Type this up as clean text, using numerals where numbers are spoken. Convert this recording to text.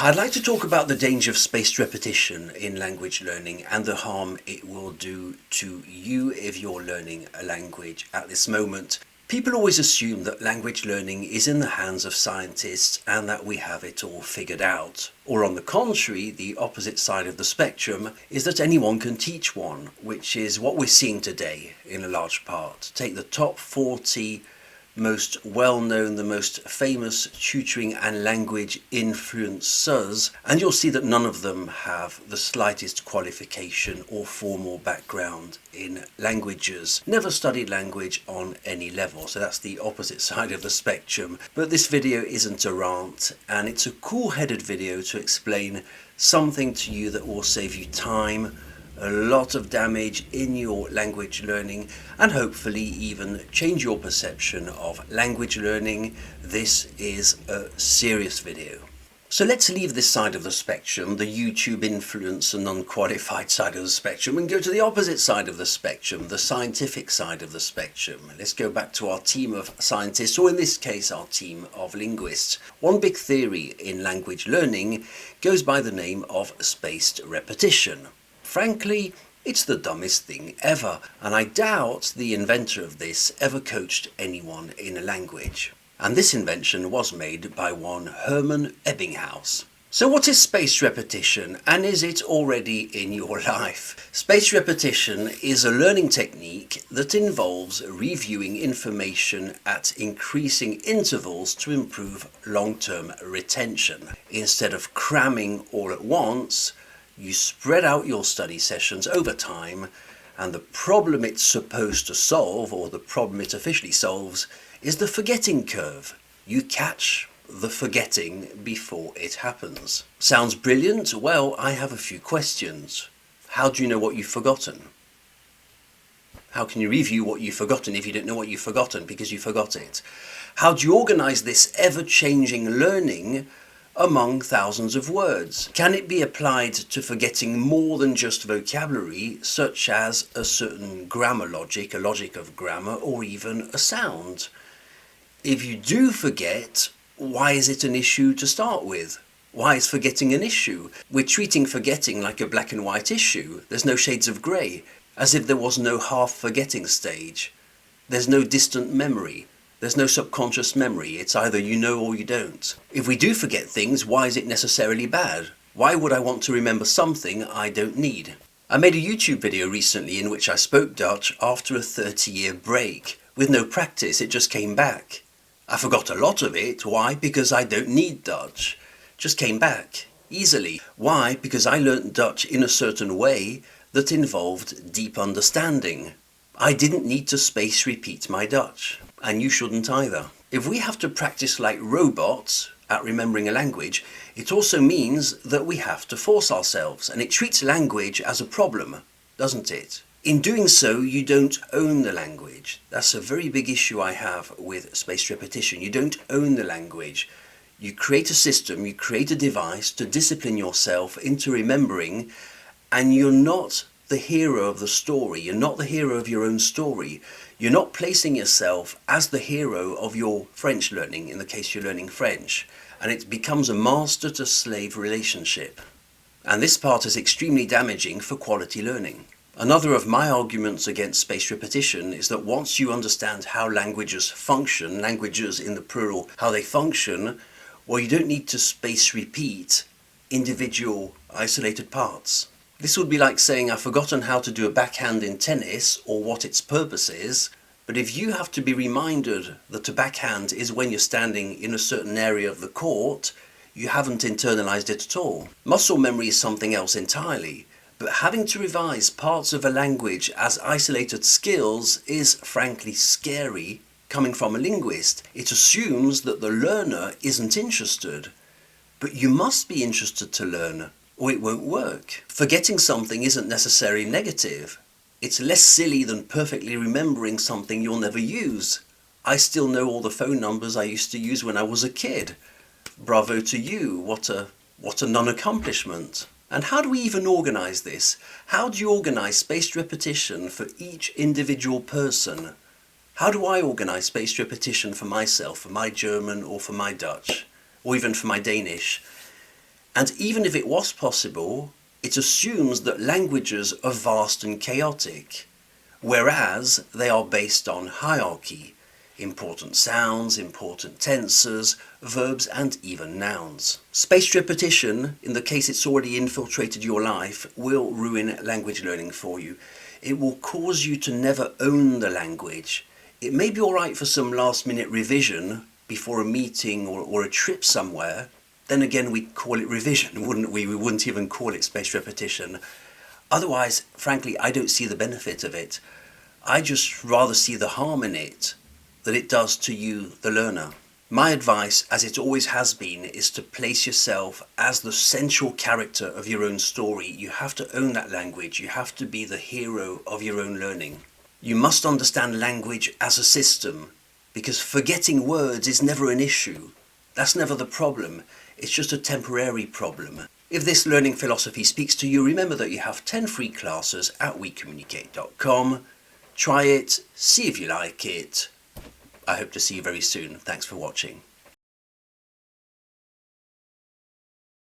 I'd like to talk about the danger of spaced repetition in language learning and the harm it will do to you if you're learning a language at this moment. People always assume that language learning is in the hands of scientists and that we have it all figured out. Or on the contrary, the opposite side of the spectrum is that anyone can teach one, which is what we're seeing today in a large part. Take the top 40 most well-known, the most famous tutoring and language influencers, and you'll see that none of them have the slightest qualification or formal background in languages. Never studied language on any level, so that's the opposite side of the spectrum. But this video isn't a rant, and it's a cool-headed video to explain something to you that will save you time, a lot of damage in your language learning, and hopefully even change your perception of language learning. This is a serious video. So let's leave this side of the spectrum, the YouTube influencer non-qualified side of the spectrum, and go to the opposite side of the spectrum, the scientific side of the spectrum. Let's go back to our team of scientists, or in this case our team of linguists. One big theory in language learning goes by the name of spaced repetition. Frankly, it's the dumbest thing ever, and I doubt the inventor of this ever coached anyone in a language. And this invention was made by one Hermann Ebbinghaus. So what is spaced repetition, and is it already in your life? Spaced repetition is a learning technique that involves reviewing information at increasing intervals to improve long-term retention. Instead of cramming all at once, you spread out your study sessions over time, and the problem it's supposed to solve, or the problem it officially solves, is the forgetting curve. You catch the forgetting before it happens. Sounds brilliant? Well, I have a few questions. How do you know what you've forgotten? How can you review what you've forgotten if you don't know what you've forgotten because you forgot it? How do you organize this ever-changing learning among thousands of words? Can it be applied to forgetting more than just vocabulary, such as a certain grammar logic, a logic of grammar, or even a sound? If you do forget, why is it an issue to start with? Why is forgetting an issue? We're treating forgetting like a black and white issue. There's no shades of grey, as if there was no half forgetting stage. There's no distant memory. There's no subconscious memory. It's either you know or you don't. If we do forget things, why is it necessarily bad? Why would I want to remember something I don't need? I made a YouTube video recently in which I spoke Dutch after a 30-year break. With no practice, it just came back. I forgot a lot of it. Why? Because I don't need Dutch. Just came back easily. Why? Because I learnt Dutch in a certain way that involved deep understanding. I didn't need to space repeat my Dutch. And you shouldn't either. If we have to practice like robots at remembering a language, it also means that we have to force ourselves, and it treats language as a problem, doesn't it? In doing so, you don't own the language. That's a very big issue I have with spaced repetition. You don't own the language. You create a system, you create a device to discipline yourself into remembering, and you're not the hero of the story. You're not the hero of your own story. You're not placing yourself as the hero of your French learning, in the case you're learning French, and it becomes a master to slave relationship. And this part is extremely damaging for quality learning. Another of my arguments against spaced repetition is that once you understand how languages function, languages in the plural, how they function, well, you don't need to space repeat individual isolated parts. This would be like saying I've forgotten how to do a backhand in tennis or what its purpose is, but if you have to be reminded that a backhand is when you're standing in a certain area of the court, you haven't internalized it at all. Muscle memory is something else entirely, but having to revise parts of a language as isolated skills is frankly scary coming from a linguist. It assumes that the learner isn't interested, but you must be interested to learn, or it won't work. Forgetting something isn't necessarily negative. It's less silly than perfectly remembering something you'll never use. I still know all the phone numbers I used to use when I was a kid. Bravo to you, what a non-accomplishment. And how do we even organize this? How do you organize spaced repetition for each individual person? How do I organize spaced repetition for myself, for my German or for my Dutch, or even for my Danish? And even if it was possible, it assumes that languages are vast and chaotic, whereas they are based on hierarchy, important sounds, important tenses, verbs, and even nouns. Spaced repetition, in the case it's already infiltrated your life, will ruin language learning for you. It will cause you to never own the language. It may be alright for some last-minute revision before a meeting or a trip somewhere. Then again, we'd call it revision, wouldn't we? We wouldn't even call it spaced repetition. Otherwise, frankly, I don't see the benefit of it. I just rather see the harm in it that it does to you, the learner. My advice, as it always has been, is to place yourself as the central character of your own story. You have to own that language. You have to be the hero of your own learning. You must understand language as a system, because forgetting words is never an issue. That's never the problem. It's just a temporary problem. If this learning philosophy speaks to you, remember that you have 10 free classes at wecommunicate.com. Try it, see if you like it. I hope to see you very soon. Thanks for watching.